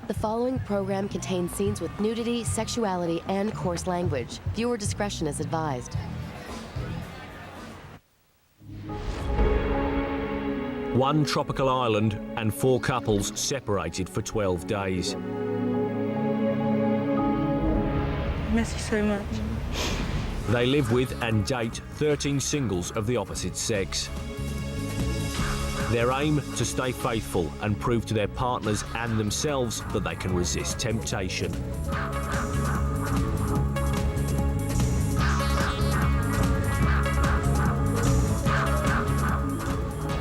The following program contains scenes with nudity, sexuality, and coarse language. Viewer discretion is advised. One tropical island and 4 couples separated for 12 days. I miss you so much. They live with and date 13 singles of the opposite sex. Their aim, to stay faithful and prove to their partners and themselves that they can resist temptation.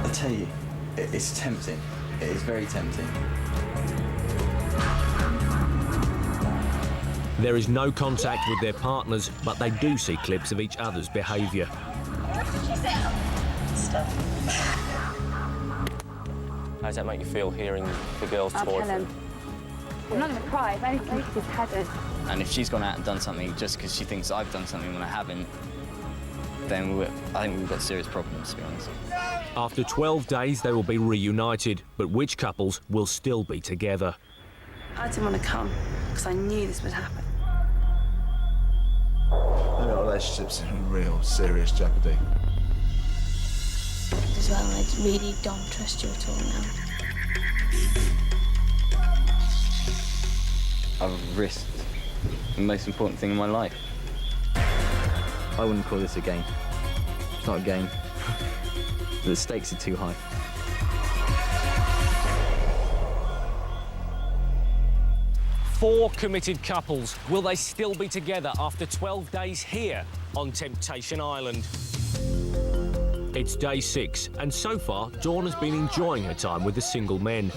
I tell you, it's tempting. It is very tempting. There is no contact with their partners, but they do see clips of each other's behaviour. How does that make you feel, hearing the girls I'll talk? tell him. I'm not going to cry, if anything, his head. And if she's gone out and done something just because she thinks I've done something when I haven't, then I think we've got serious problems, to be honest. After 12 days, they will be reunited, but which couples will still be together? I didn't want to come because I knew this would happen. Our relationship's in real serious jeopardy. As well, I really don't trust you at all now. I've risked the most important thing in my life. I wouldn't call this a game. It's not a game. The stakes are too high. Four committed couples. Will they still be together after 12 days here on Temptation Island? It's day 6, and so far, Dawn has been enjoying her time with the single men.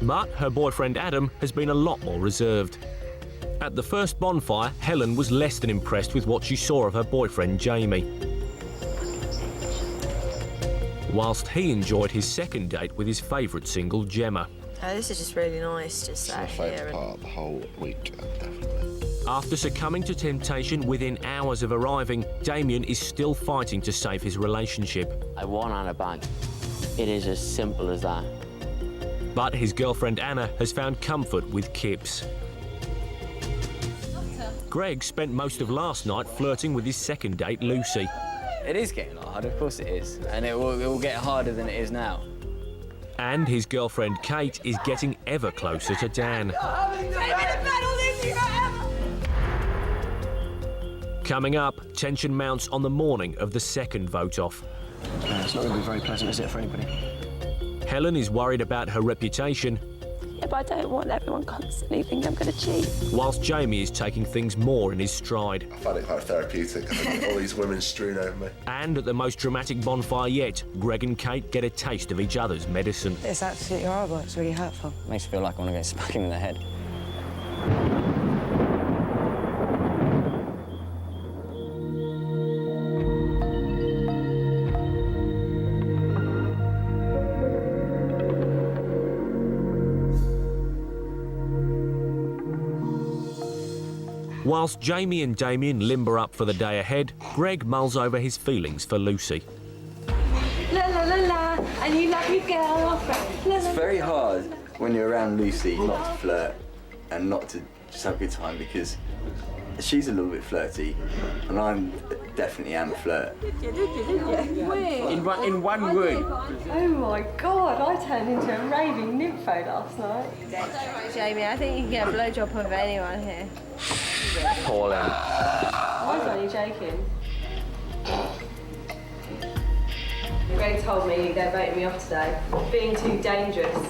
But her boyfriend Adam has been a lot more reserved. At the first bonfire, Helen was less than impressed with what she saw of her boyfriend Jamie. Whilst he enjoyed his second date with his favourite single, Gemma. This is just really nice, just out here. It's my favourite part of the whole week, definitely. After succumbing to temptation within hours of arriving, Damien is still fighting to save his relationship. I want Anna back. It is as simple as that. But his girlfriend Anna has found comfort with Kipps. Greg spent most of last night flirting with his second date, Lucy. It is getting a lot harder, of course it is. And it will get harder than it is now. And his girlfriend Kate is getting ever closer to Dan. Coming up, tension mounts on the morning of the second vote-off. It's not going to be very pleasant, is it, for anybody? Helen is worried about her reputation, Yeah, but I don't want everyone constantly thinking I'm going to cheat. whilst Jamie is taking things more in his stride. I find it quite therapeutic, all these women strewn over me. And at the most dramatic bonfire yet, Greg and Kate get a taste of each other's medicine. It's absolutely horrible. It's really hurtful. Makes me feel like I want to get smacked in the head. Whilst Jamie and Damien limber up for the day ahead, Greg mulls over his feelings for Lucy. La la la la, and you love your girl. It's very hard when you're around Lucy not to flirt and not to just have a good time, because she's a little bit flirty and I definitely am a flirt. In one word. Oh my God, I turned into a raving nympho last night. Jamie, I think you can get a blowjob of anyone here. Pauline. I was only joking. Greg told me they're voting me off today. Being too dangerous.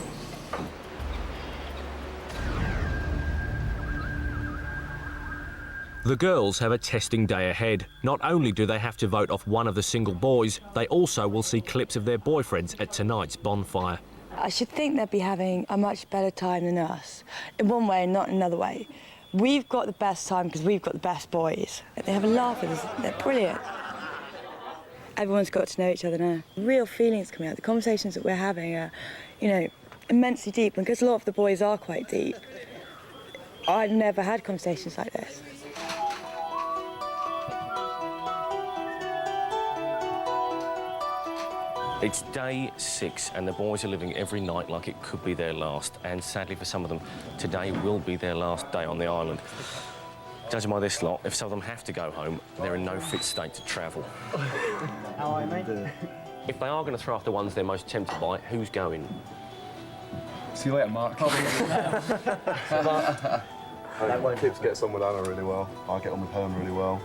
The girls have a testing day ahead. Not only do they have to vote off one of the single boys, they also will see clips of their boyfriends at tonight's bonfire. I should think they'd be having a much better time than us. In one way, not in another way. We've got the best time because we've got the best boys. They have a laugh with us. They're brilliant. Everyone's got to know each other now. Real feelings coming out. The conversations that we're having are, immensely deep. And because a lot of the boys are quite deep, I've never had conversations like this. It's day 6 and the boys are living every night like it could be their last, and sadly for some of them, today will be their last day on the island. Judging by this lot, if some of them have to go home, they're in no fit state to travel. How are you, mate? If they are going to throw off the ones they're most tempted by, who's going? See you later, Mark. Tips gets on with Anna really well. I get on with Helen really well.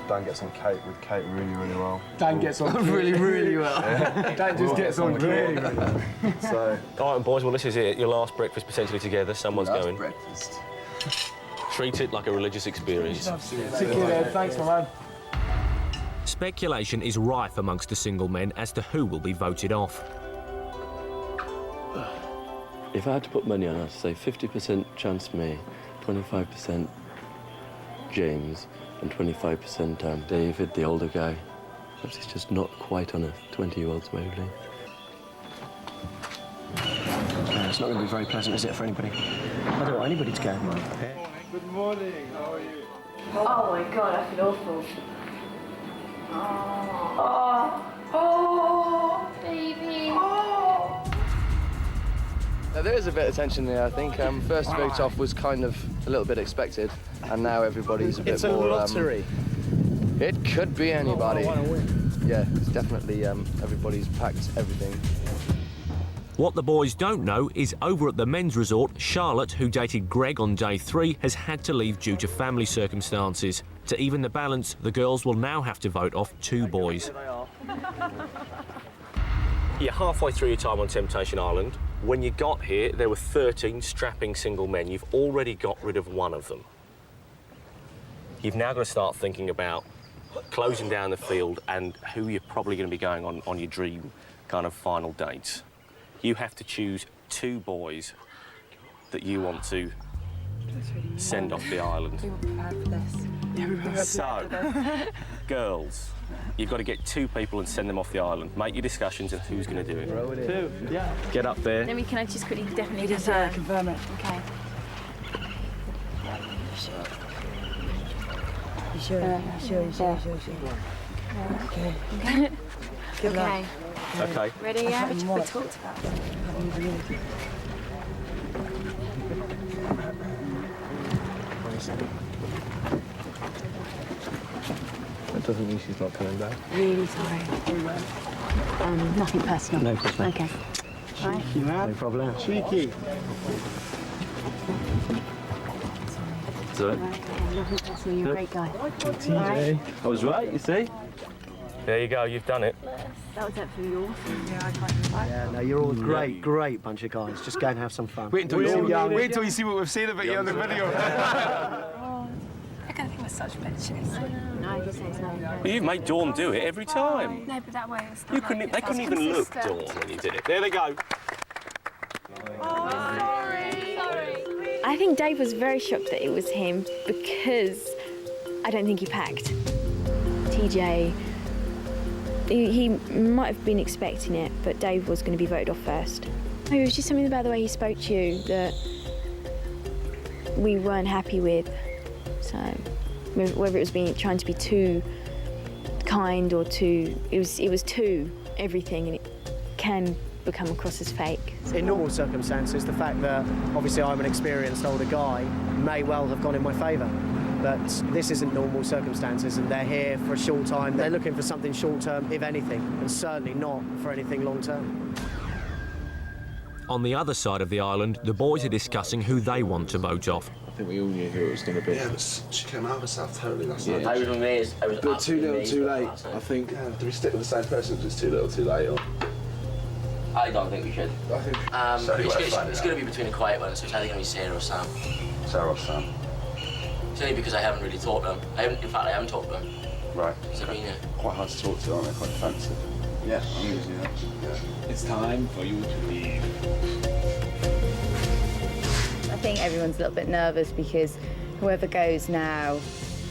Dan gets on with Kate really, really well. Dan gets on really, really well. Yeah. Dan just gets on really, really well. So. All right, boys, well, this is it. Your last breakfast potentially together. Someone's Last going. breakfast. Treat it like a religious experience. Take care, Ed. Thanks, my man. Speculation is rife amongst the single men as to who will be voted off. If I had to put money on it, I'd say 50% chance me, 25% James, and 25% David, the older guy. Perhaps he's just not quite on a 20-year-old's wavelength. It's not going to be very pleasant, is it, for anybody? I don't want anybody to go. Good morning, how are you? Oh my god, I feel awful. Baby. There is a bit of tension there, I think. First vote off was kind of a little bit expected, and now everybody's a bit more... It's a lottery. It could be anybody. Yeah, it's definitely everybody's packed everything. What the boys don't know is over at the men's resort, Charlotte, who dated Greg on day 3, has had to leave due to family circumstances. To even the balance, the girls will now have to vote off 2 boys. You're halfway through your time on Temptation Island. When you got here, there were 13 strapping single men. You've already got rid of one of them. You've now got to start thinking about closing down the field and who you're probably going to be going on your dream kind of final dates. You have to choose 2 boys that you want to send off the island. We were prepared for this. Yeah, we were prepared. So, girls, you've got to get 2 people and send them off the island. Make your discussions of who's going to do it. 2, yeah. Get up there. Then can I just quickly definitely Just confirm it. Okay. You sure? Sure. Okay. Good luck. Okay. Ready, yeah? Which we talked about. That doesn't mean she's not coming back. Really sorry. Nothing personal. No problem. Okay. Right. You man. No problem. Cheeky. Is that Nothing personal. You're a great guy. TJ. I was right, you see? There you go, you've done it. That was absolutely awesome. Yeah, no, you're all great bunch of guys. Just go and have some fun. Wait till you see what we've seen about you on the video. I don't think we're such bitches. No, I guess it's not. Well, you've made Dawn do it every time. No, but that way it's They couldn't even look, Dawn, when you did it. There they go. I think Dave was very shocked that it was him because I don't think he packed. TJ, he might have been expecting it, but Dave was going to be voted off first. It was just something about the way he spoke to you that we weren't happy with. So whether it was trying to be too kind or too, it was too everything, and it can become across as fake. In normal circumstances, the fact that obviously I'm an experienced older guy may well have gone in my favour. But this isn't normal circumstances, and they're here for a short time. They're looking for something short-term, if anything, and certainly not for anything long-term. On the other side of the island, the boys are discussing who they want to vote off. I think we all knew who it was going to be. Yeah, but she came out of herself totally last night. I was amazed. I was But too little, too late. last night. I think. Do we stick with the same person if it's too little, too late? Or? I don't think we should. I think. It's going to be between a quiet one, so it's either going to be Sarah or Sam. Sarah or Sam. It's only because I haven't really talked to them. In fact, I haven't talked to them. Right. Sabrina. Quite hard to talk to, aren't they? Quite offensive. Yeah, I'm using that. Yeah. It's time for you to leave. I think everyone's a little bit nervous because whoever goes now,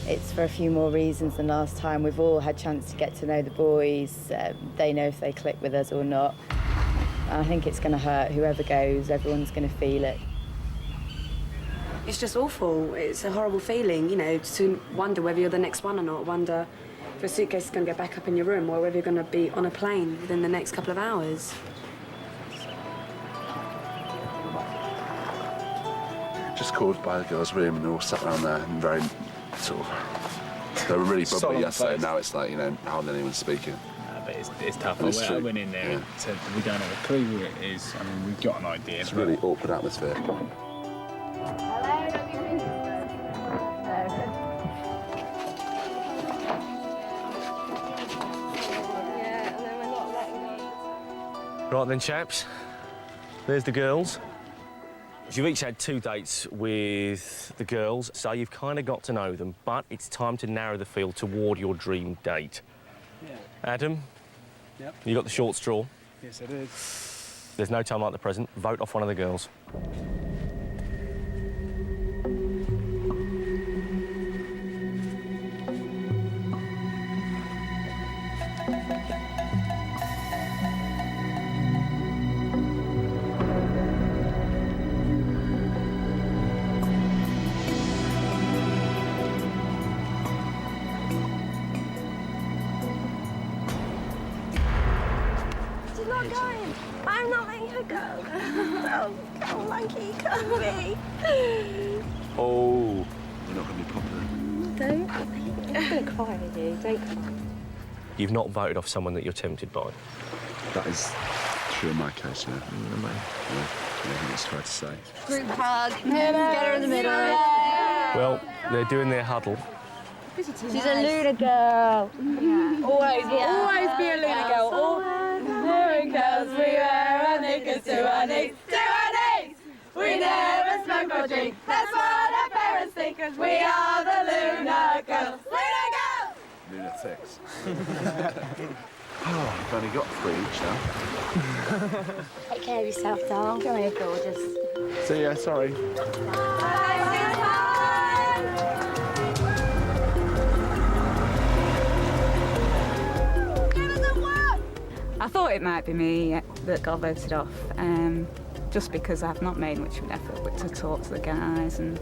it's for a few more reasons than last time. We've all had a chance to get to know the boys. They know if they click with us or not. I think it's going to hurt. Whoever goes, everyone's going to feel it. It's just awful. It's a horrible feeling, you know, to wonder whether you're the next one or not, wonder if a suitcase is going to go back up in your room or whether you're going to be on a plane within the next couple of hours. Just called by the girls' room and they're all sat around there and very sort of... They were really bubbly yesterday, now it's like, you know, hardly anyone's speaking. But it's tough. And it's I true. went in there and said we don't have a clue who it is. I mean, we've got an idea. It's a really awkward atmosphere. Right then, chaps. There's the girls. You've each had 2 dates with the girls, so you've kind of got to know them, but it's time to narrow the field toward your dream date. Yeah. Adam, Yep. you got the short straw. Yes, I did. There's no time like the present. Vote off one of the girls. She's not going. I'm not letting her go. Oh, come, monkey, come with me. Oh. We're not going to be popular. Don't. I'm going to cry with you. Don't cry. You've not voted off someone that you're tempted by. That is true in my case, yeah. Yeah, I think it's fair to say. Group hug. Get her in the middle. Well, they're doing their huddle. She's a Luna girl. Always be a Luna girl. All Luna girls, we wear our knickers to our knees. To our knees! We never smoke or drink. That's what our parents think, 'cause we are the Luna girls. Luna girls! Lunatics. Oh, I've only got 3 each now. Take care of yourself, darling. Come here, gorgeous. See ya, sorry. I thought it might be me that got voted off, just because I've not made much of an effort to talk to the guys, and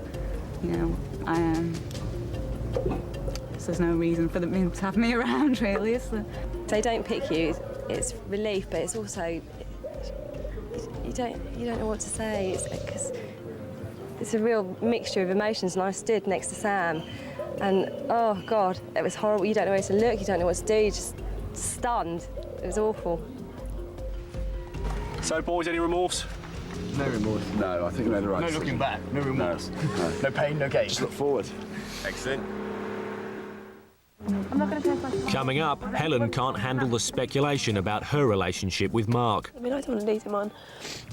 you know, so there's no reason for them to have me around, really, is there? They don't pick you. It's relief, but it's also you don't know what to say. Because it's a real mixture of emotions. And I stood next to Sam, and oh God, it was horrible. You don't know where to look. You don't know what to do. You're just stunned. It was awful. So, boys, any remorse? No remorse. No, I think we made the right decision. looking back, no remorse. No pain, no gain. Just look forward. Excellent. I'm not going to take my... Coming up, Helen can't handle the speculation about her relationship with Mark. I mean, I don't want to lead him on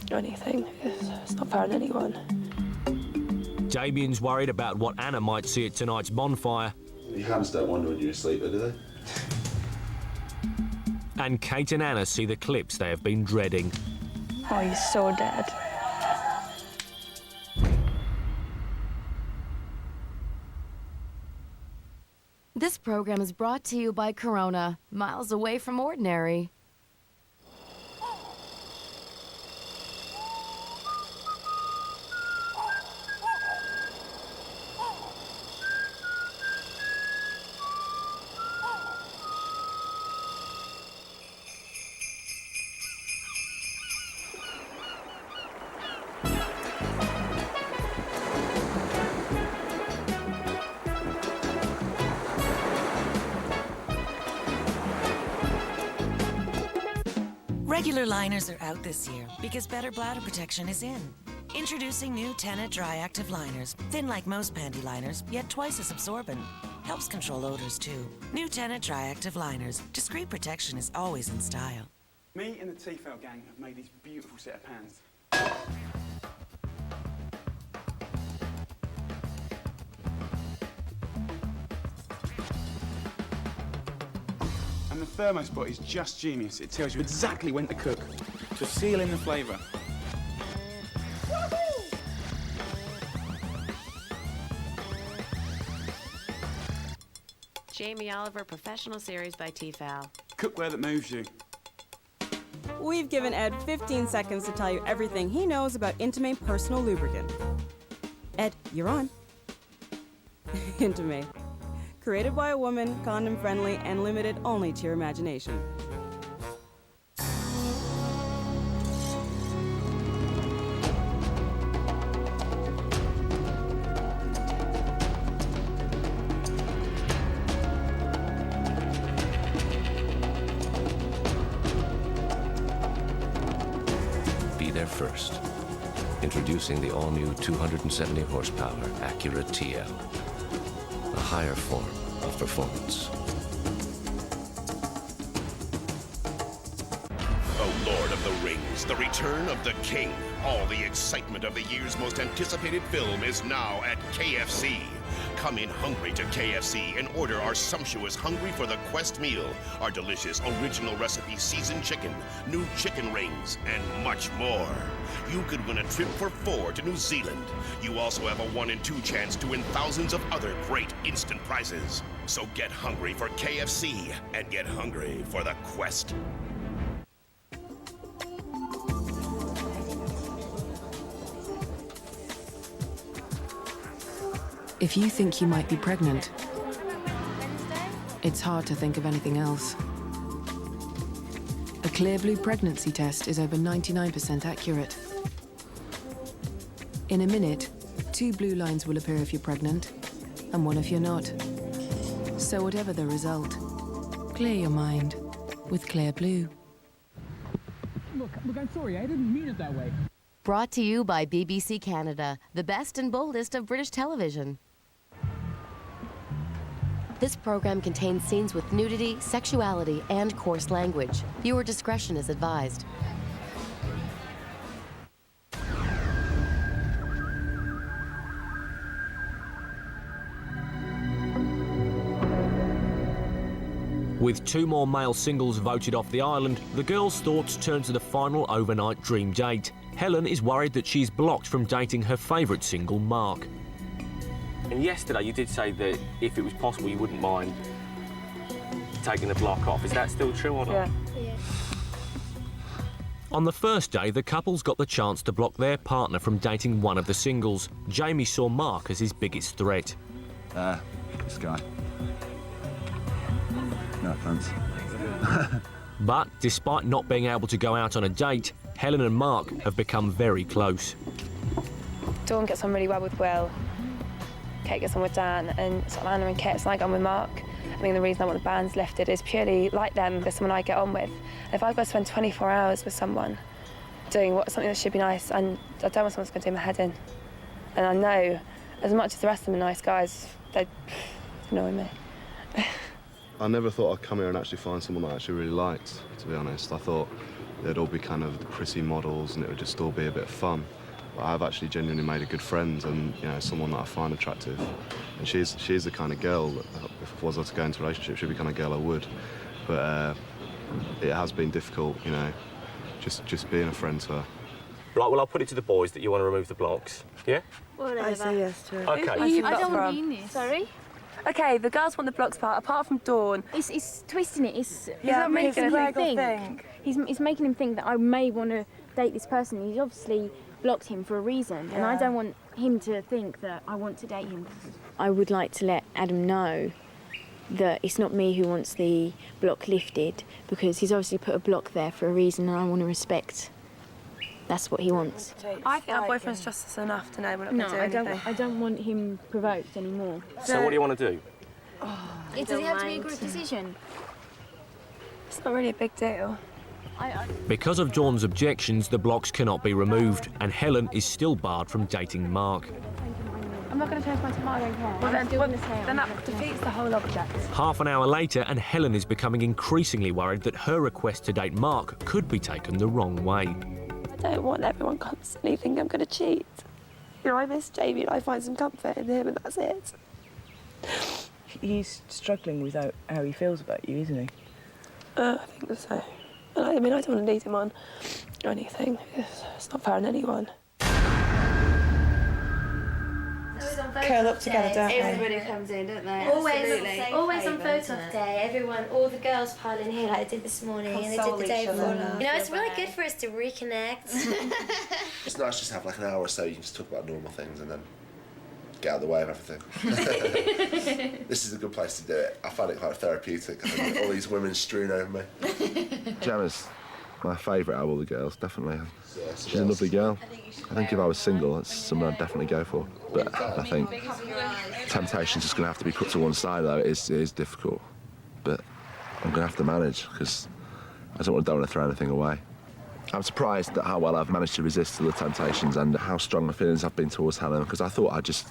or anything. It's not fair on anyone. Damien's worried about what Anna might see at tonight's bonfire. Your hands don't wander when you're asleep, do they? And Kate and Anna see the clips they have been dreading. Oh, he's so dead. This program is brought to you by Corona, miles away from ordinary. Regular liners are out this year because better bladder protection is in. Introducing new Tena Dry Active Liners. Thin like most panty liners, yet twice as absorbent. Helps control odors too. New Tena Dry Active Liners. Discreet protection is always in style. Me and the T-Fell gang have made this beautiful set of pans. And the thermospot is just genius. It tells you exactly when to cook to seal in the flavour. Jamie Oliver Professional Series by Tefal. Cookware that moves you. We've given Ed 15 seconds to tell you everything he knows about Intimate Personal Lubricant. Ed, you're on. Intimate. created by a woman, condom-friendly, and limited only to your imagination. Be there first. Introducing the all-new 270 horsepower Acura TL. A higher form of performance. The Lord of the Rings, the return of the king. All the excitement of the year's most anticipated film is now at KFC. Come in hungry to KFC and order our sumptuous Hungry for the Quest meal, our delicious original recipe seasoned chicken, new chicken rings, and much more. You could win a trip for 4 to New Zealand. You also have a 1 in 2 chance to win thousands of other great instant prizes. So get hungry for KFC and get hungry for the Quest. If you think you might be pregnant, it's hard to think of anything else. A Clearblue pregnancy test is over 99% accurate. In a minute, 2 blue lines will appear if you're pregnant, and 1 if you're not. So whatever the result, clear your mind with Clearblue. Look, I'm sorry, I didn't mean it that way. Brought to you by BBC Canada, the best and boldest of British television. This program contains scenes with nudity, sexuality, and coarse language. Viewer discretion is advised. With 2 more male singles voted off the island, the girls' thoughts turn to the final overnight dream date. Helen is worried that she's blocked from dating her favourite single, Mark. And yesterday you did say that if it was possible you wouldn't mind taking the block off. Is that still true or not? Yeah. On the first day, the couple's got the chance to block their partner from dating one of the singles. Jamie saw Mark as his biggest threat. This guy. No offence. But despite not being able to go out on a date, Helen and Mark have become very close. Dawn gets on really well with Will. Kate gets on with Dan, and sort of Anna and Kate's like on with Mark. I think the reason I want the bands lifted is purely like them, they're someone I get on with. If I've got to spend 24 hours with someone doing something that should be nice, and I don't want someone that's going to do my head in. And I know, as much as the rest of them are nice guys, they annoy me. I never thought I'd come here and actually find someone I actually really liked, to be honest. I thought they'd all be kind of prissy models and it would just all be a bit of fun. But I've actually genuinely made a good friend and, you know, someone that I find attractive. And she's the kind of girl that, if I was to go into a relationship, she'd be the kind of girl I would. But it has been difficult, you know, just being a friend to her. Right, well, I'll put it to the boys that you want to remove the blocks. Yeah? Whatever. I say yes to it. Okay. I don't want to be in this. Sorry? Okay, the girls want the blocks part, apart from Dawn. It's twisting it. It's making him think. He's making him think that I may want to date this person. He's obviously blocked him for a reason, and I don't want him to think that I want to date him. I would like to let Adam know that it's not me who wants the block lifted, because he's obviously put a block there for a reason, and I want to respect. That's what he wants. I think our boyfriend's just enough to know we're not going to do anything. I don't want him provoked anymore. So what do you want to do? Does it have to be a group decision? It's not really a big deal. Because of Dawn's objections, the blocks cannot be removed, and Helen is still barred from dating Mark. I'm not going to change my mind, I don't care. Then that defeats the whole object. Half an hour later, and Helen is becoming increasingly worried that her request to date Mark could be taken the wrong way. I don't want everyone constantly thinking I'm going to cheat. You know, I miss Jamie and I find some comfort in him, and that's it. He's struggling with how he feels about you, isn't he? I think so. And I mean, I don't want to lead him on or anything. It's not fair on anyone. Curl up together, don't they? Everybody comes in, don't they? Always on photo-off day, everyone, all the girls pile in here like they did this morning, and they did the day before last. You know, it's really good for us to reconnect. It's nice just to have like an hour or so you can just talk about normal things and then get out of the way of everything. This is a good place to do it. I find it quite therapeutic. All these women strewn over me. Gemma's my favourite out of all the girls, definitely. She's a lovely girl. I think if I was single, that's someone I'd definitely go for. But I think temptation's just going to have to be put to one side, though. It is difficult. But I'm going to have to manage, because I don't want to throw anything away. I'm surprised at how well I've managed to resist to the temptations and how strong my feelings have been towards Helen, because I thought I'd just,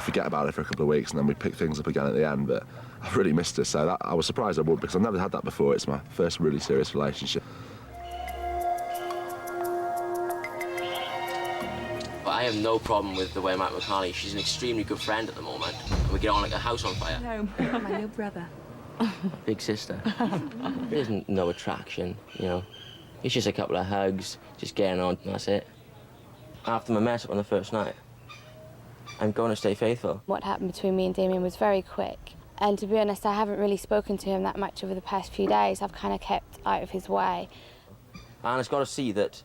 forget about it for a couple of weeks and then we'd pick things up again at the end, but I've really missed her, so I was surprised I would, because I've never had that before. It's my first really serious relationship. I have no problem with the way Matt McCartney, she's an extremely good friend at the moment, and we get on like a house on fire. No, my little brother. Big sister. There isn't no attraction, It's just a couple of hugs, just getting on, and that's it. After my mess up on the first night, I'm going to stay faithful. What happened between me and Damien was very quick. And to be honest, I haven't really spoken to him that much over the past few days. I've kind of kept out of his way. And it's got to see that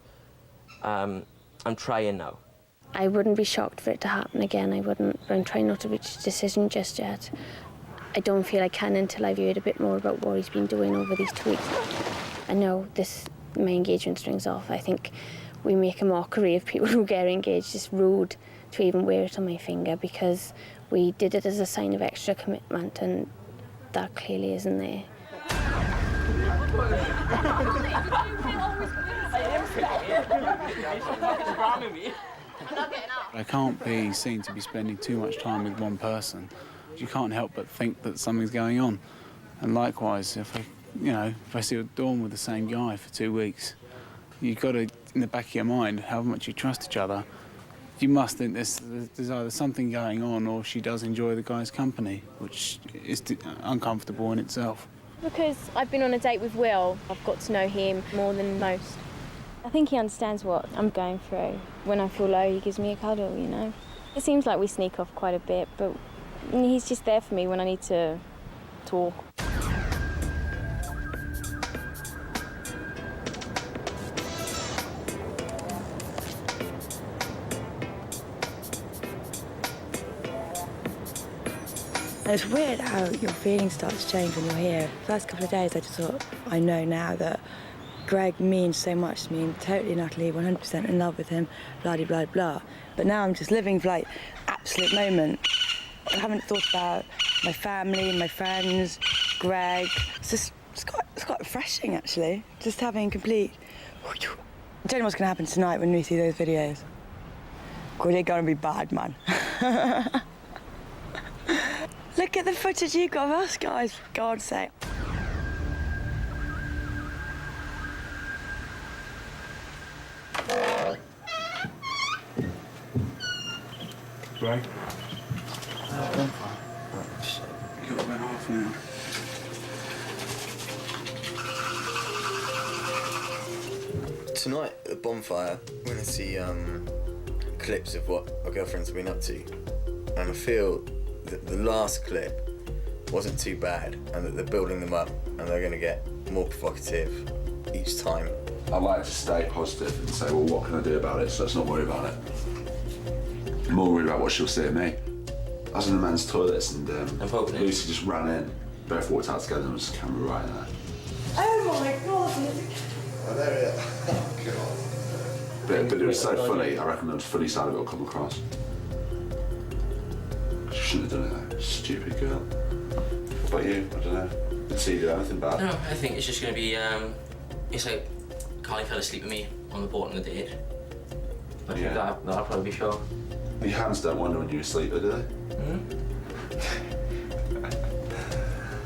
I'm trying now. I wouldn't be shocked for it to happen again, I wouldn't, but I'm trying not to reach a decision just yet. I don't feel I can until I've heard a bit more about what he's been doing over these 2 weeks. I know my engagement strings off. I think we make a mockery of people who get engaged. It's rude to even wear it on my finger, because we did it as a sign of extra commitment, and that clearly isn't there. I can't be seen to be spending too much time with one person. You can't help but think that something's going on. And likewise, if I see Dawn with the same guy for 2 weeks, you've got to, in the back of your mind, however much you trust each other, you must think there's either something going on, or she does enjoy the guy's company, which is uncomfortable in itself. Because I've been on a date with Will, I've got to know him more than most. I think he understands what I'm going through. When I feel low, he gives me a cuddle, It seems like we sneak off quite a bit, but he's just there for me when I need to talk. And it's weird how your feelings start to change when you're here. The first couple of days I just thought, I know now that Greg means so much to me. I'm totally and utterly 100% in love with him, blah, blah, blah, blah. But now I'm just living for, absolute moment. I haven't thought about my family, my friends, Greg. It's quite refreshing, actually, just having complete... I don't know what's going to happen tonight when we see those videos. They're going to be bad, man. Look at the footage you got of us, guys, for God's sake. Greg? You've got about half an hour. Tonight at the bonfire, we're going to see clips of what our girlfriends have been up to. And I feel that the last clip wasn't too bad, and that they're building them up and they're going to get more provocative each time. I'd like to stay positive and say, well, what can I do about it, so let's not worry about it. I'm more worried about what she'll see of me. I was in the men's toilets and Lucy just ran in. Both walked out together and there was a camera right there. Oh my God! Oh, there it is. Oh, God. But it was so funny, I reckon the funny side of it will come across. She shouldn't have done it though. Stupid girl. What about you? I don't know. Did she do anything bad? No, I think it's just going to be, it's like Carly fell asleep with me on the boat on the date. I think that'll probably be sure. Your hands don't wander when you're asleep, do they?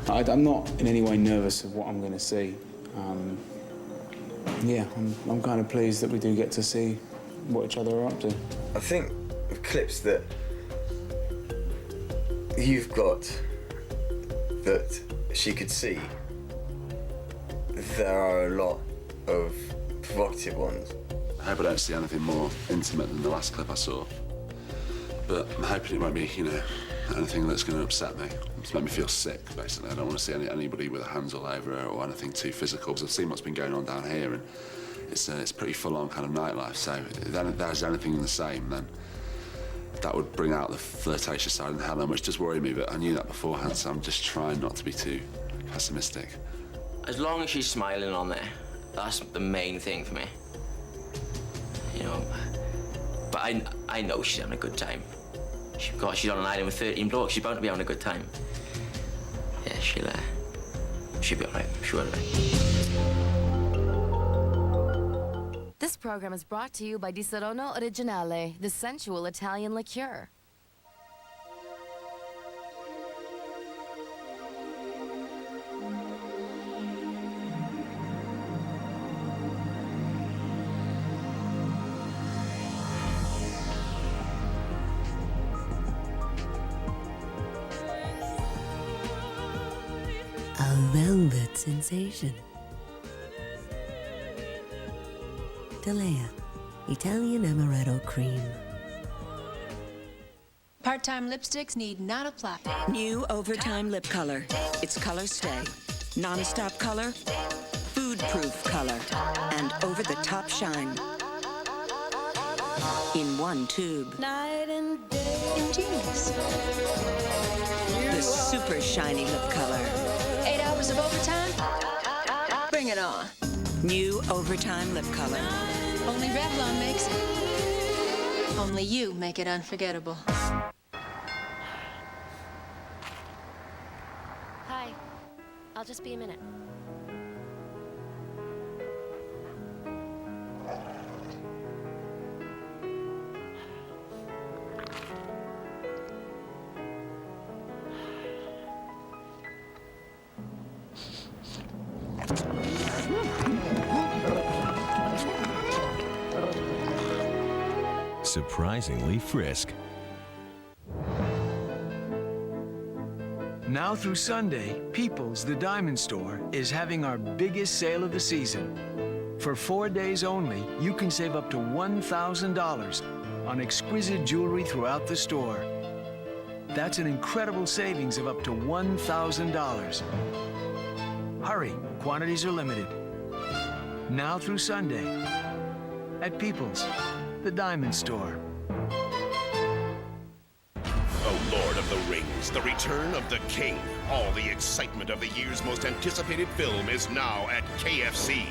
I'm not in any way nervous of what I'm going to see. I'm kind of pleased that we do get to see what each other are up to. I think the clips that you've got that she could see, there are a lot of provocative ones. I hope I don't see anything more intimate than the last clip I saw. But I'm hoping it won't be, anything that's going to upset me. It's made me feel sick, basically. I don't want to see anybody with their hands all over her or anything too physical, because I've seen what's been going on down here, and it's pretty full-on kind of nightlife. So if there's anything the same, then that would bring out the flirtatious side of Helen, which does worry me, but I knew that beforehand, so I'm just trying not to be too pessimistic. As long as she's smiling on there, that's the main thing for me. You know, but I know she's having a good time. She's on an island with 13 blokes. She's bound to be having a good time. Yeah, she'll be all right. I'm sure of it. This program is brought to you by Di Serono Originale, the sensual Italian liqueur. A velvet sensation. Dalea, Italian Amaretto Cream. Part-time lipsticks need not apply. New Overtime Lip Color. It's color stay, non-stop color, food-proof color, and over-the-top shine. In one tube. Night and day. Ingenious. The super shiny lip color. 8 hours of overtime? Bring it on. New Overtime Lip Color. Only Revlon makes it. Only you make it unforgettable. Hi. I'll just be a minute. Surprisingly frisk. Now through Sunday, People's, the diamond store, is having our biggest sale of the season. For 4 days only, you can save up to $1,000 on exquisite jewelry throughout the store. That's an incredible savings of up to $1,000. Hurry, quantities are limited. Now through Sunday, at People's, the diamond store. Oh, Lord of the Rings, the return of the king. All the excitement of the year's most anticipated film is now at KFC.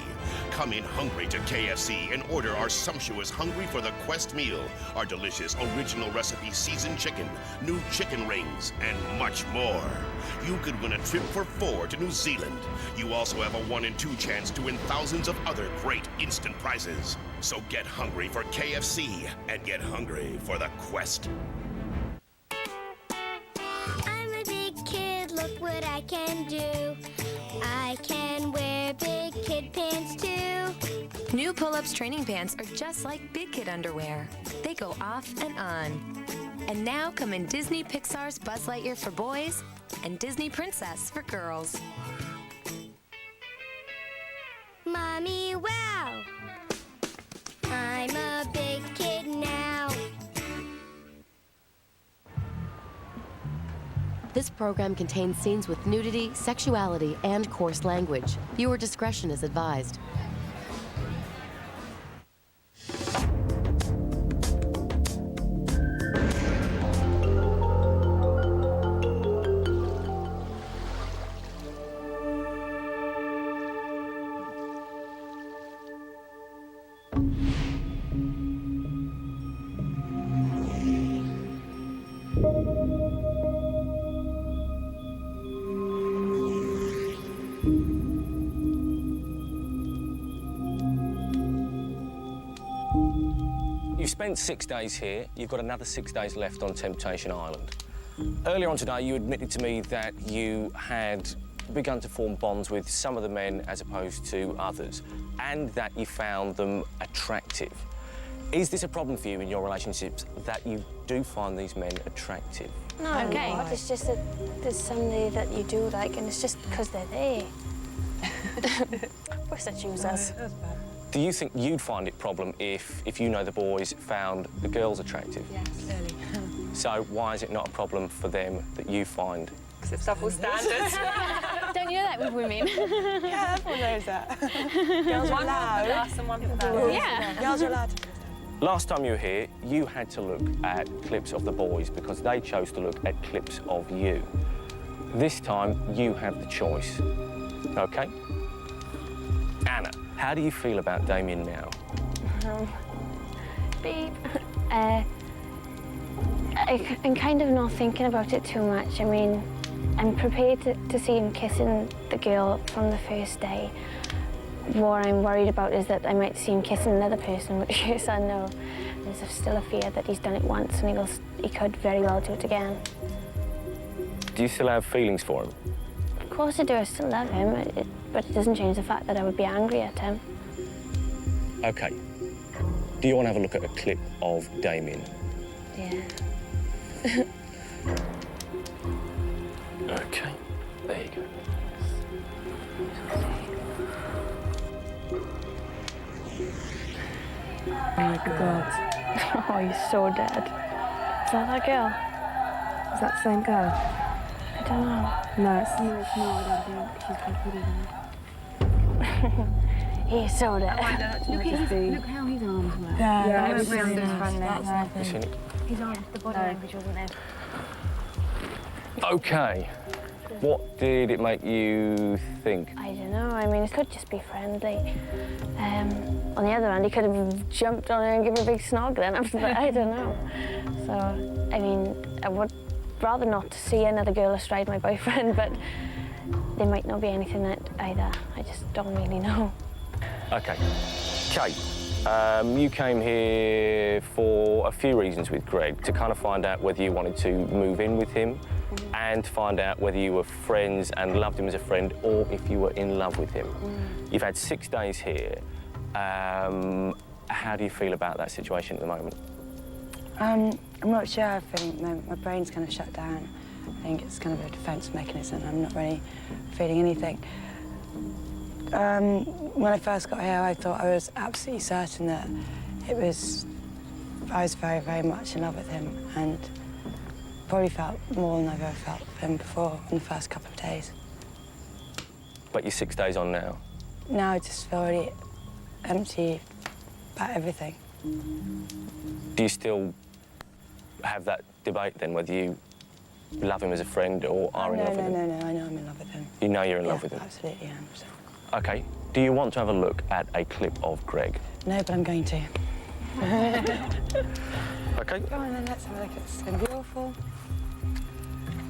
Come in hungry to KFC and order our sumptuous Hungry for the Quest meal, our delicious original recipe seasoned chicken, new chicken rings, and much more. You could win a trip for 4 to New Zealand. You also have a 1 in 2 chance to win thousands of other great instant prizes. So get hungry for KFC and get hungry for the Quest. I'm a big kid, look what I can do. I can wear big kid pants too. New Pull-Ups training pants are just like big kid underwear. They go off and on. And now come in Disney Pixar's Buzz Lightyear for boys and Disney Princess for girls. Mommy, wow! I'm a big kid now. This program contains scenes with nudity, sexuality, and coarse language. Viewer discretion is advised. You've spent 6 days here. You've got another 6 days left on Temptation Island. Earlier on today, you admitted to me that you had begun to form bonds with some of the men as opposed to others, and that you found them attractive. Is this a problem for you in your relationships, that you do find these men attractive? No, okay. It's just that there's somebody that you do like, and it's just because they're there. Of course they choose us. Do you think you'd find it a problem if you know the boys found the girls attractive? Yes, clearly. So why is it not a problem for them that you find? Because it's double standards. Don't you know that with women? Yeah, everyone knows that. Girls are allowed. One for us and one for them. Yeah. Girls are allowed. Last time you were here, you had to look at clips of the boys because they chose to look at clips of you. This time, you have the choice. OK? Anna, how do you feel about Damien now? Babe, I'm kind of not thinking about it too much. I mean, I'm prepared to see him kissing the girl from the first day. What I'm worried about is that I might see him kissing another person, which is I know. There's still a fear that he's done it once and he could very well do it again. Do you still have feelings for him? Of course I do, I still love him, but it doesn't change the fact that I would be angry at him. OK. Do you want to have a look at a clip of Damien? Yeah. OK, there you go. Oh my God. Oh, he's so dead. Is that girl? Is that the same girl? I don't know. No, it's... No, I don't think. She's completely dead. He's so dead. Look how his arms were. Yeah, I I've went round seen his that. front That's neck. You seen it? His arms, the body language wasn't there. OK. What did it make you think? I don't know. I mean, it could just be friendly. On the other hand, he could have jumped on her and given her a big snog then after that. I don't know. So, I mean, I would rather not see another girl astride my boyfriend, but there might not be anything that either. I just don't really know. OK. Kate, you came here for a few reasons with Greg, to kind of find out whether you wanted to move in with him and find out whether you were friends and loved him as a friend or if you were in love with him. You've had 6 days here. How do you feel about that situation at the moment? I'm not sure how I'm feeling at the moment. My brain's kind of shut down. I think it's kind of a defence mechanism. I'm not really feeling anything. When I first got here, I thought I was absolutely certain that I was very, very much in love with him and probably felt more than I've ever felt for him before in the first couple of days. But you're 6 days on now. Now I just feel really empty about everything. Do you still have that debate then, whether you love him as a friend or are in love with him? No, I know I'm in love with him. You know you're in love with him? Absolutely am. So. OK. Do you want to have a look at a clip of Greg? No, but I'm going to. OK. Go on then, let's have a look. It's going to be awful.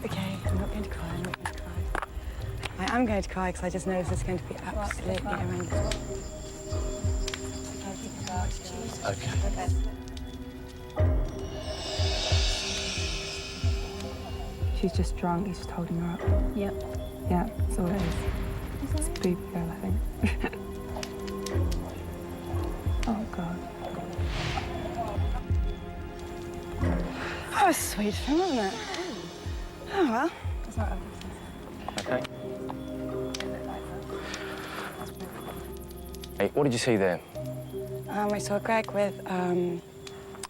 OK, I'm not going to cry, I'm not going to cry. I am going to cry because I just know this is going to be absolutely horrendous. OK. She's just drunk, he's just holding her up. Yep. Yeah, that's all it is. It's a booby girl, I think. Oh, God. That was sweet of him, wasn't it? Oh, well. OK. Hey, what did you see there? I saw Greg with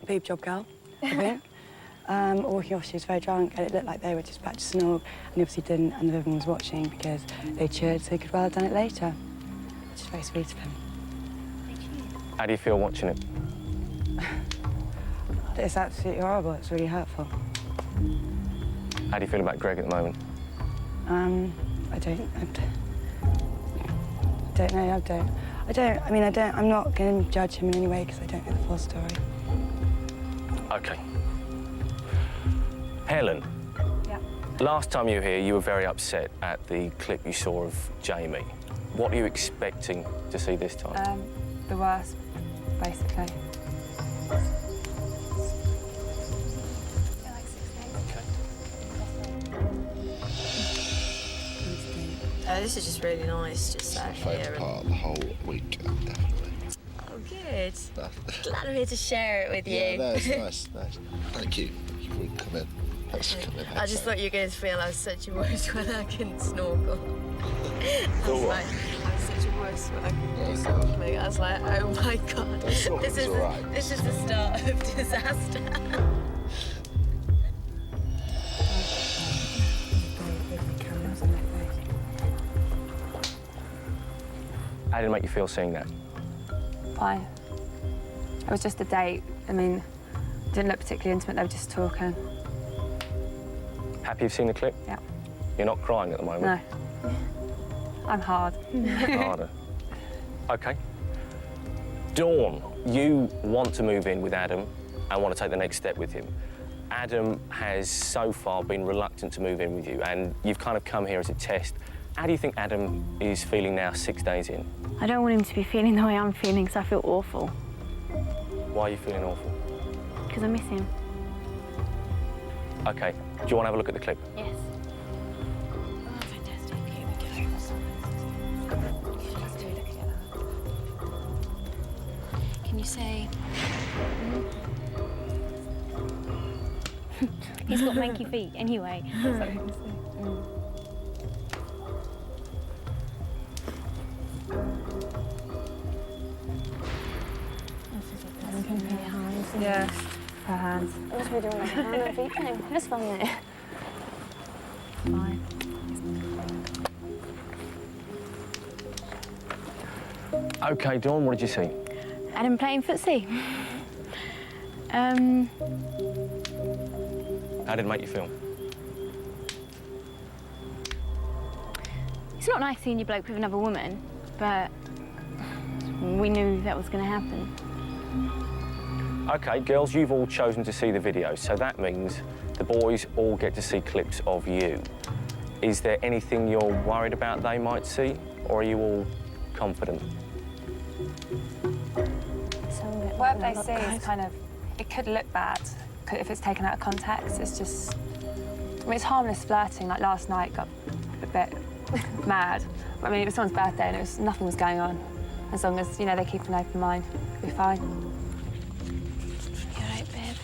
Boob Job Girl, I think. Walking off, she was very drunk, and it looked like they were just about to snog, and they obviously didn't, and everyone was watching because they cheered, so they could well have done it later. Which is very sweet of him. How do you feel watching it? It's absolutely horrible. It's really hurtful. How do you feel about Greg at the moment? I don't know. I'm not going to judge him in any way because I don't know the full story. OK. Helen. Yeah. Last time you were here, you were very upset at the clip you saw of Jamie. What are you expecting to see this time? The worst, basically. This is just really nice, just sat here. Favourite part of the whole week, definitely. Oh, good. Glad I'm here to share it with you. Yeah, no, it's nice. Thank you. Thank you for coming. Thanks for coming. I just thought you were going to feel I was such a wuss when I couldn't snorkel. I was like, I was such a wuss when I couldn't do snorkeling. I was like, oh my God. This is the start of disaster. How did it make you feel seeing that? Fine. It was just a date. I mean, didn't look particularly intimate, they were just talking. Happy you've seen the clip? Yeah. You're not crying at the moment? No. I'm hard. Harder. OK. Dawn, you want to move in with Adam and want to take the next step with him. Adam has so far been reluctant to move in with you, and you've kind of come here as a test. How do you think Adam is feeling now, 6 days in? I don't want him to be feeling the way I'm feeling, because I feel awful. Why are you feeling awful? Because I miss him. OK. Do you want to have a look at the clip? Yes. Can you say... He's got manky feet, anyway. Yeah, her hands. What are we doing with hand and feet thing? That's fine. Fine. OK, Dawn, what did you see? Adam playing footsie. How did it make you feel? It's not nice seeing your bloke with another woman, but we knew that was going to happen. OK, girls, you've all chosen to see the video, so that means the boys all get to see clips of you. Is there anything you're worried about they might see, or are you all confident? What they see is kind of, it could look bad if it's taken out of context. It's just, I mean, it's harmless flirting. Like last night got a bit mad. I mean, it was someone's birthday and nothing was going on. As long as, you know, they keep an open mind, it'll be fine. You all right, babe?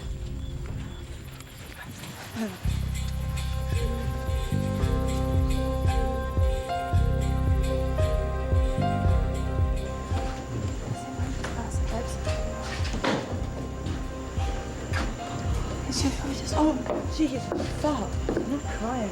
Oh, jeez, fuck. I'm not crying.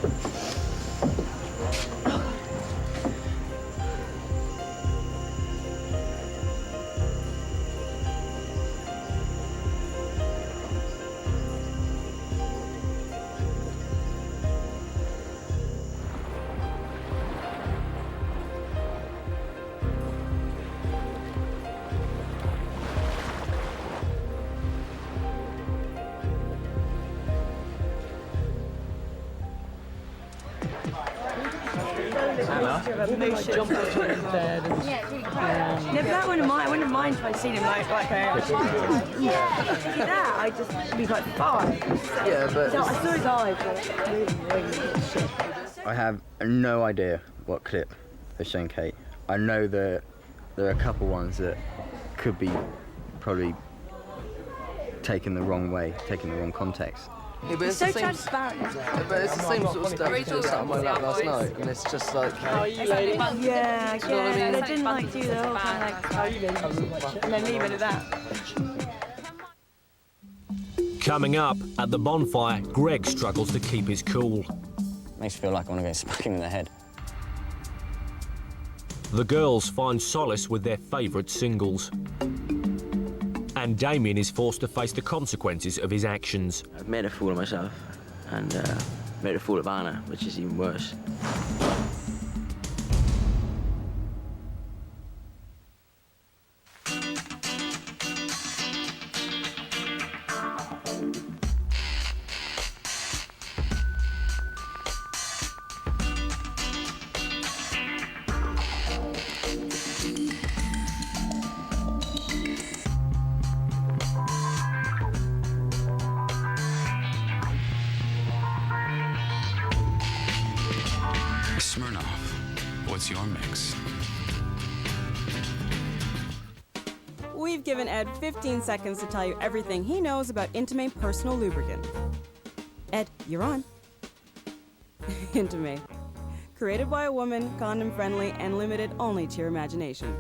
Never that wouldn't mind. I wouldn't mind if I'd seen him like that. I'd just be like 5. Yeah, but So I saw his eyes. I have no idea what clip they're showing Kate. I know that there are a couple ones that could be probably taken the wrong way, taken the wrong context. Yeah, but it's so transparent. Yeah, but it's the same sort of stuff that sat on my lap last night, and it's just like... How are you, lady? Yeah, You know what I mean? They didn't like do the whole kind of like, how are you, lady? And then leave it at that. Coming up, at the bonfire, Greg struggles to keep his cool. Makes me feel like I want to go smack him in the head. The girls find solace with their favourite singles. And Damien is forced to face the consequences of his actions. I've made a fool of myself and made a fool of Anna, which is even worse. Smirnoff, what's your mix? We've given Ed 15 seconds to tell you everything he knows about Intimate Personal Lubricant. Ed, you're on. Intimate. Created by a woman, condom-friendly, and limited only to your imagination.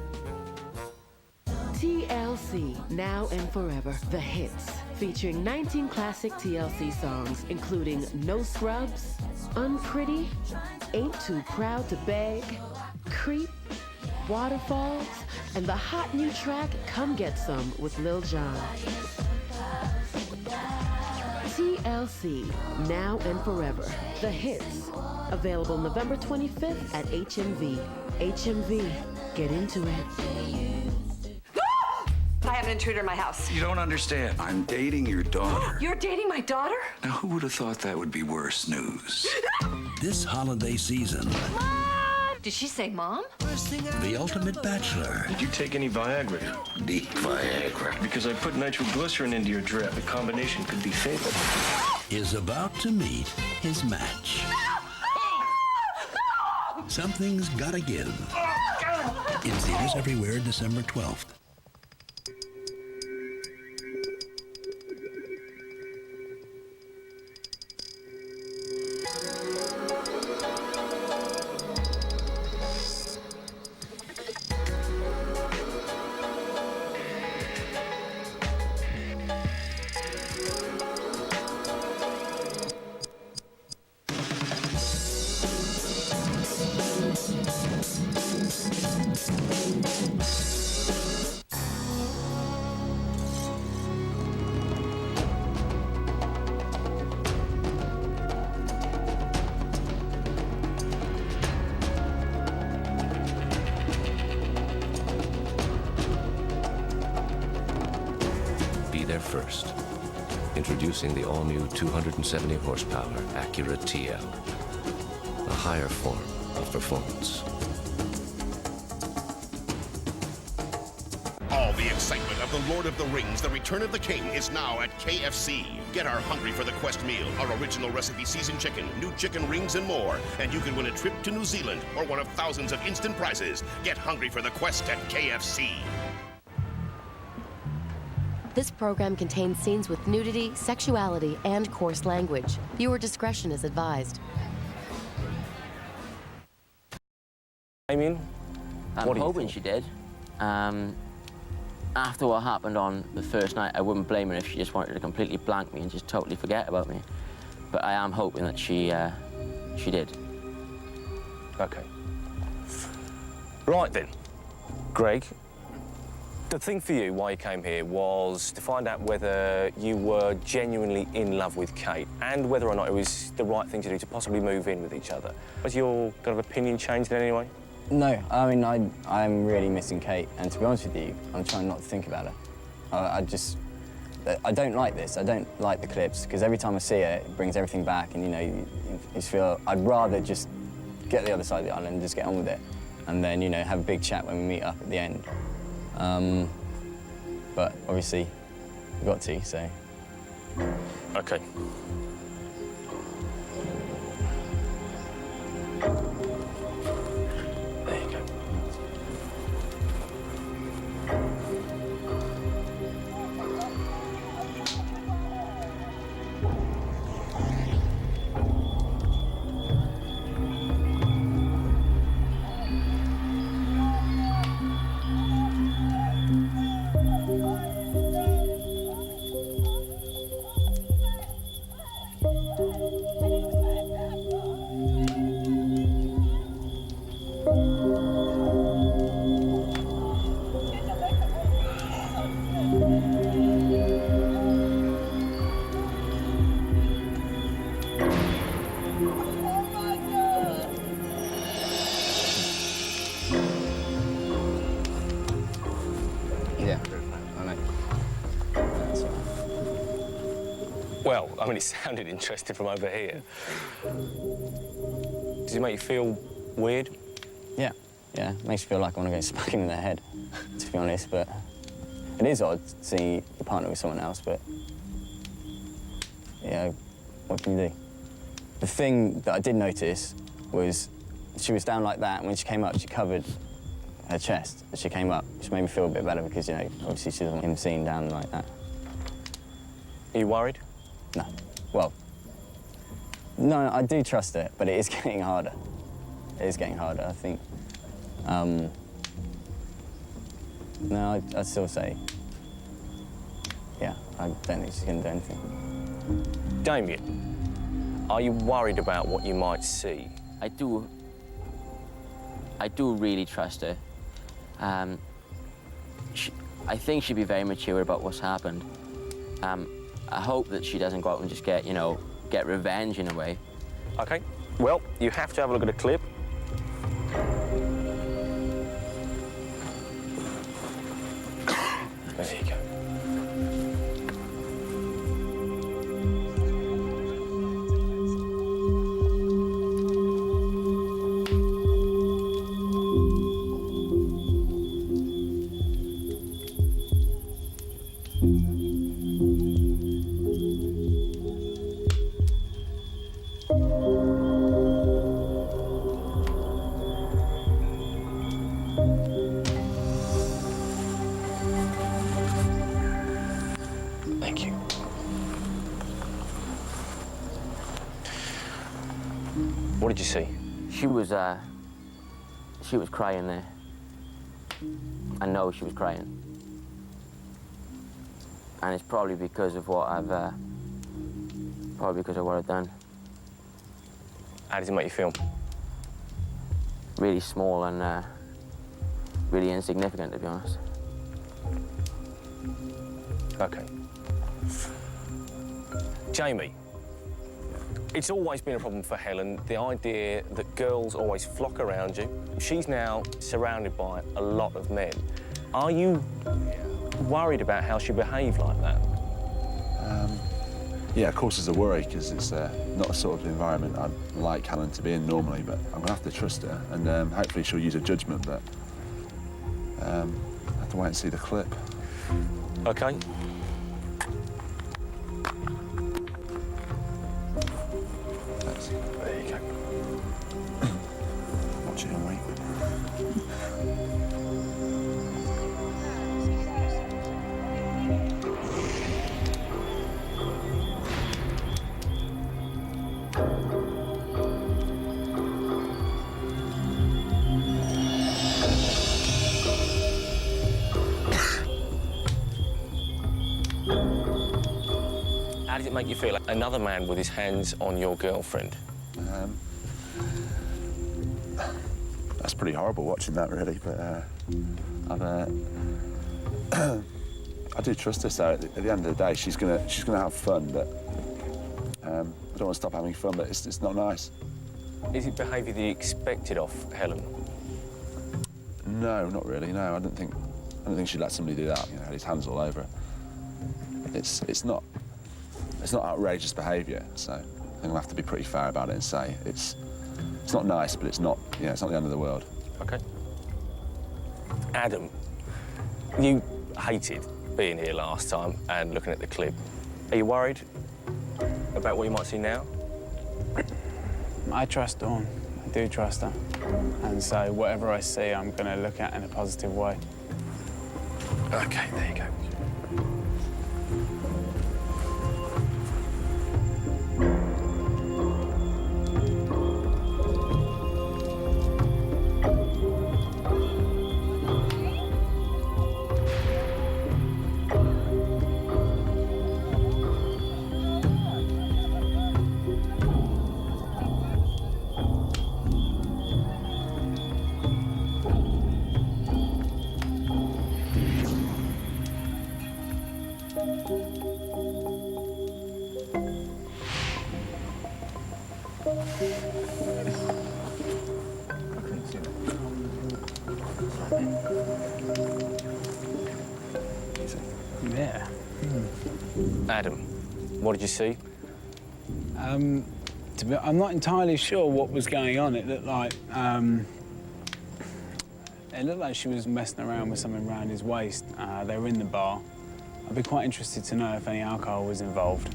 TLC, Now and Forever, the hits. Featuring 19 classic TLC songs, including No Scrubs, Unpretty, Ain't Too Proud to Beg, Creep, Waterfalls, and the hot new track, Come Get Some, with Lil Jon. TLC, Now and Forever, the hits. Available November 25th at HMV. HMV, get into it. I have an intruder in my house. You don't understand. I'm dating your daughter. You're dating my daughter? Now, who would have thought that would be worse news? This holiday season, Mom! Did she say mom? The Ultimate Bachelor Did you take any Viagra? Deep Viagra Because I put nitroglycerin into your drip. The combination could be fatal. is about to meet his match. Something's gotta give. In theaters everywhere, December 12th. Be there first. Introducing the all-new 270 horsepower Acura TL. A higher form of performance. All the excitement of The Lord of the Rings, The Return of the King is now at KFC. Get our Hungry for the Quest meal, our original recipe seasoned chicken, new chicken rings, and more. And you can win a trip to New Zealand or one of thousands of instant prizes. Get Hungry for the Quest at KFC. This program contains scenes with nudity, sexuality, and coarse language. Viewer discretion is advised. Damien, I'm hoping she did. After what happened on the first night, I wouldn't blame her if she just wanted to completely blank me and just totally forget about me. But I am hoping that she did. Okay. Right then, Greg, the thing for you, why you came here, was to find out whether you were genuinely in love with Kate and whether or not it was the right thing to do to possibly move in with each other. Has your kind of opinion changed in any way? No, I mean, I'm really missing Kate, and to be honest with you, I'm trying not to think about her. I don't like this. I don't like the clips, because every time I see it, it brings everything back, and, you know, you just feel, I'd rather just get the other side of the island and just get on with it, and then, you know, have a big chat when we meet up at the end. But obviously, we've got to, so. Okay. There you go. Well, I mean, it sounded interesting from over here. Does it make you feel weird? Yeah, it makes you feel like I want to go smacking in the head, to be honest, but it is odd to see your partner with someone else, but, yeah, what can you do? The thing that I did notice was she was down like that, and when she came up, she covered her chest as she came up, which made me feel a bit better because, you know, obviously she doesn't want him seen down like that. Are you worried? No. Well, no, I do trust it, but it is getting harder. It is getting harder, I think. No, I'd still say, yeah, I don't think she's going to do anything. Damien, are you worried about what you might see? I do really trust her. I think she'd be very mature about what's happened. I hope that she doesn't go out and just get, you know, get revenge in a way. OK, well, you have to have a look at a clip. There you go. Thank you. What did you see? She was crying there. I know she was crying. And it's probably because of what I've done. How does it make you feel? Really small and really insignificant, to be honest. OK. Jamie, it's always been a problem for Helen, the idea that girls always flock around you. She's now surrounded by a lot of men. Are you worried about how she behaved like that? Yeah, of course, there's a worry, because it's not a sort of environment I'd like Helen to be in normally, but I'm going to have to trust her, and hopefully she'll use her judgment, but I have to wait and see the clip. OK. There you go. Watch it and wait. How does it make you feel? Another man with his hands on your girlfriend? That's pretty horrible watching that, really, but I do trust her, so at the end of the day, she's gonna have fun, but I don't want to stop having fun, but it's not nice. Is it behaviour that you expected of Helen? No, not really, no, I don't think she'd let somebody do that, you know, had his hands all over her. It's not outrageous behaviour, so I think I'll have to be pretty fair about it and say it's not nice, but it's not the end of the world. OK. Adam, you hated being here last time and looking at the clip. Are you worried about what you might see now? I trust Dawn. I do trust her. And so whatever I see, I'm going to look at in a positive way. OK, there you go. Yeah. Adam, what did you see? I'm not entirely sure what was going on. It looked like she was messing around with something around his waist. They were in the bar. I'd be quite interested to know if any alcohol was involved,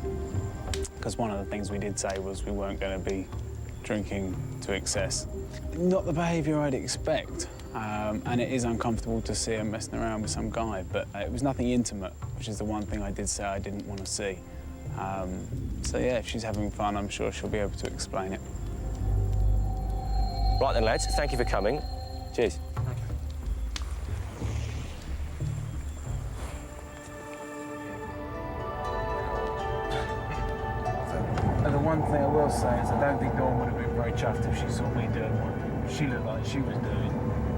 because one of the things we did say was we weren't going to be drinking to excess. Not the behaviour I'd expect, and it is uncomfortable to see her messing around with some guy, but it was nothing intimate, which is the one thing I did say I didn't want to see. So yeah, if she's having fun, I'm sure she'll be able to explain it. Right then, lads, thank you for coming. Cheers. And the one thing I will say is I don't think Dawn would have been very chuffed if she saw me doing what she looked like she was doing.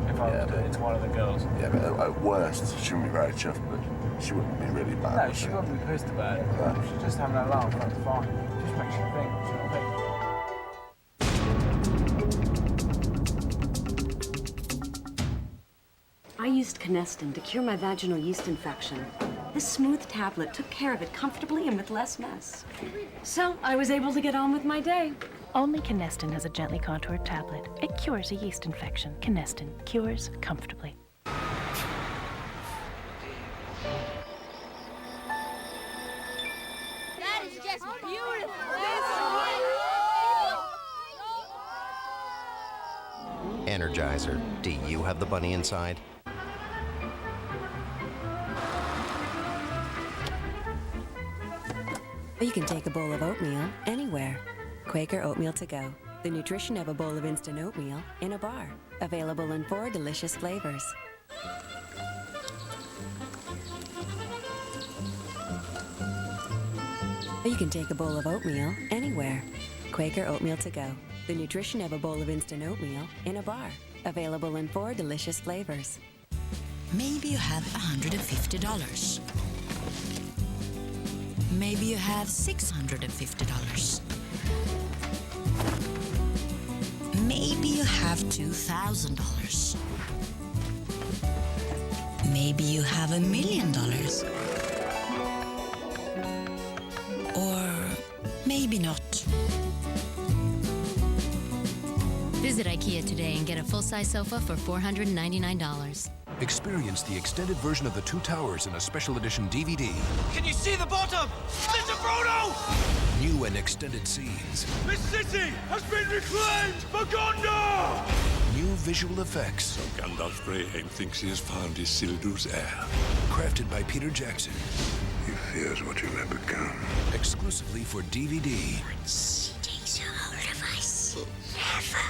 If involved into one of the girls. Yeah, but at worst, she wouldn't be very chuffed, but she wouldn't be really bad. No, she wouldn't be pissed about it. No. She's just having a laugh, that's fine. Just makes you think, you know what I mean? I used Canestin to cure my vaginal yeast infection. This smooth tablet took care of it comfortably and with less mess. So I was able to get on with my day. Only Canestin has a gently contoured tablet. It cures a yeast infection. Canestin cures comfortably. That is just beautiful. Energizer, do you have the bunny inside? You can take a bowl of oatmeal anywhere. Quaker Oatmeal to go. The nutrition of a bowl of instant oatmeal in a bar. Available in 4 delicious flavors. You can take a bowl of oatmeal anywhere. Quaker Oatmeal to go. The nutrition of a bowl of instant oatmeal in a bar. Available in 4 delicious flavors. Maybe you have $150. Maybe you have $650. Maybe you have $2,000. Maybe you have $1 million. Or maybe not. Visit IKEA today and get a full-size sofa for $499. Experience the extended version of The Two Towers in a special edition DVD. Can you see the bottom? Mr. Frodo! New and extended scenes. This city has been reclaimed for Gondor! New visual effects. So Gandalf Greyhaim thinks he has found Isildur's heir. Crafted by Peter Jackson. He fears what you may become. Exclusively for DVD. Once he takes a hold of us, never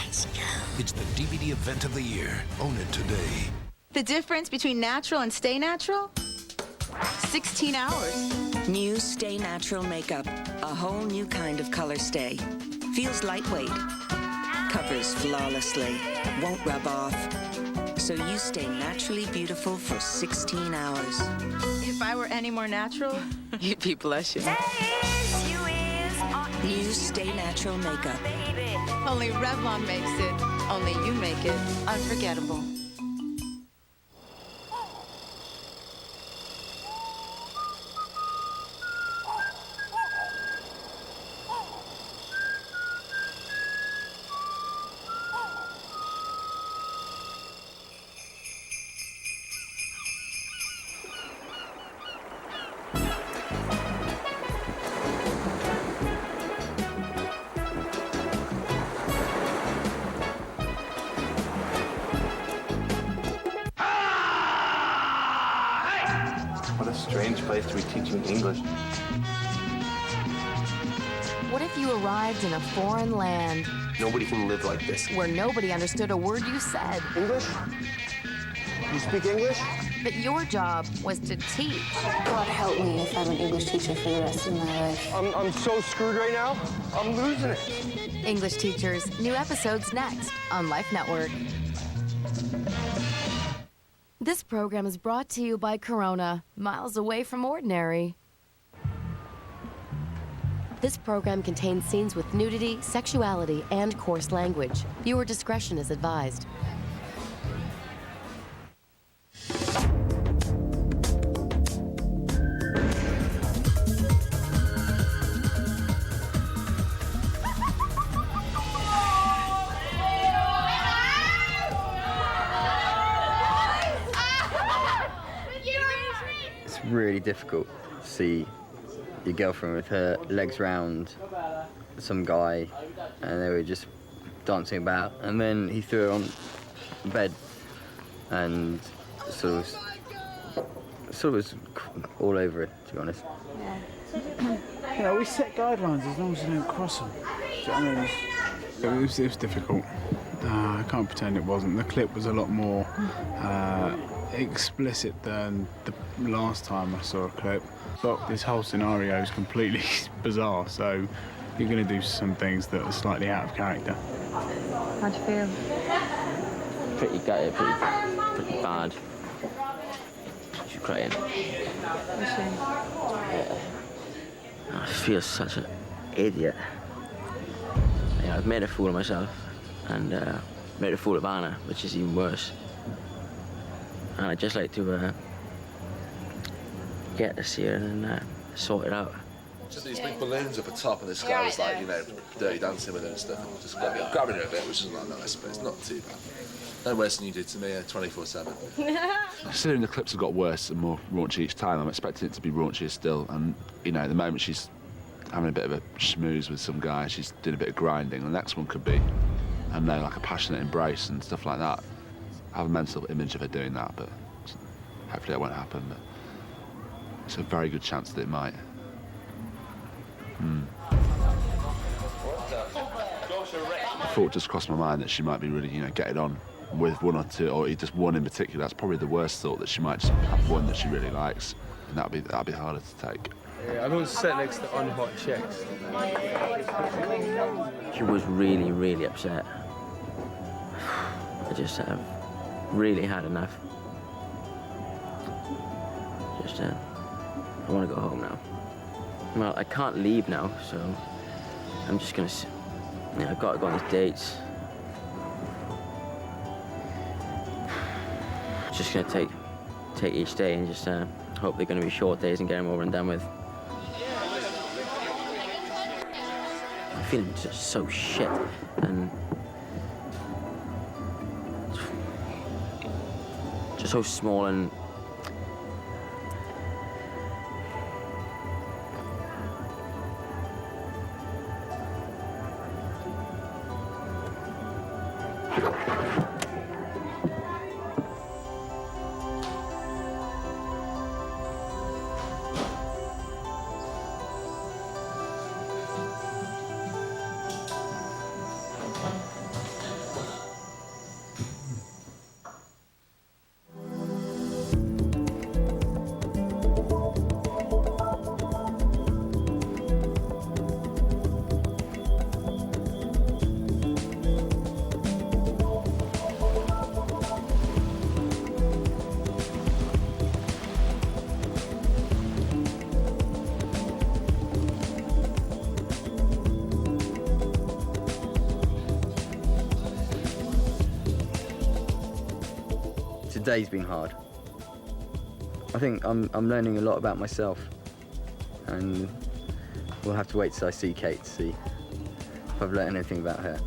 lets go. It's the DVD event of the year. Own it today. The difference between natural and stay natural? 16 hours. New Stay Natural makeup. A whole new kind of color stay. Feels lightweight. Covers flawlessly. Won't rub off. So you stay naturally beautiful for 16 hours. If I were any more natural, you'd be blushing. New Stay Natural makeup. Only Revlon makes it. Only you make it unforgettable. What a strange place to be teaching English. What if you arrived in a foreign land Nobody can live like this. where nobody understood a word you said, English? You speak English? but your job was to teach? God help me if I'm an English teacher for the rest of my life. I'm so screwed right now. I'm losing it. English Teachers, new episodes next on Life Network. This program is brought to you by Corona, miles away from ordinary. This program contains scenes with nudity, sexuality, and coarse language. Viewer discretion is advised. It's really difficult to see your girlfriend with her legs round some guy and they were just dancing about, and then he threw her on the bed and sort of was all over it, to be honest. Yeah, we set guidelines as long as you don't cross them. Do you know what I mean? It was difficult. I can't pretend it wasn't. The clip was a lot more explicit than the last time I saw a clip. But this whole scenario is completely bizarre, so you're going to do some things that are slightly out of character. How'd you feel? pretty gutted, pretty bad. She's crying. Yeah. I feel such an idiot. Yeah, I've made a fool of myself and made a fool of Anna, which is even worse. And I'd just like to get to see her and sort it out. Just these big balloons up the top, and this guy was like, you know, dirty dancing with her and stuff, and just grabbing her a bit, which isn't that nice, but it's not too bad. No worse than you did to me 24/7. Considering the clips have got worse and more raunchy each time, I'm expecting it to be raunchier still. And, you know, at the moment she's having a bit of a schmooze with some guy, she's doing a bit of grinding. The next one could be, I don't know, like a passionate embrace and stuff like that. I have a mental image of her doing that, but hopefully it won't happen. But it's a very good chance that it might. The thought just crossed my mind that she might be really, you know, getting on with one or two, or just one in particular. That's probably the worst thought, that she might just have one that she really likes, and that'd be harder to take. Yeah, I don't sit next to unhot chicks. She was really, really upset. I just really had enough. Just, I want to go home now. Well, I can't leave now, so I'm just gonna, you know, I've got to go on these dates. Just gonna take each day and just hope they're gonna be short days and get them over and done with. I'm feeling just so shit, and just so small and Today's been hard. I think I'm learning a lot about myself, and we'll have to wait till I see Kate to see if I've learned anything about her.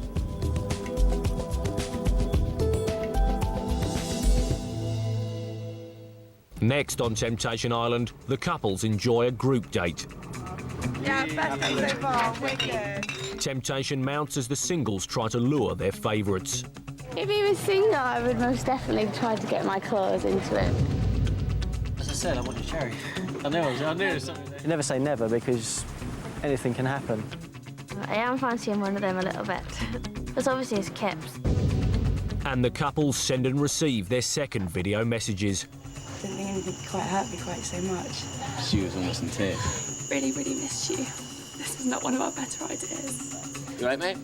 Next on Temptation Island, the couples enjoy a group date. Yeah, best day so far. Wicked. Temptation mounts as the singles try to lure their favourites. If he was single, I would most definitely try to get my claws into it. As I said, I want your cherry. I knew something. You never say never, because anything can happen. I am fancying one of them a little bit. Because obviously it's Kip's. And the couples send and receive their second video messages. I didn't think anything quite hurt me quite so much. She was almost in tears. Really, really missed you. This is not one of our better ideas. You right, mate?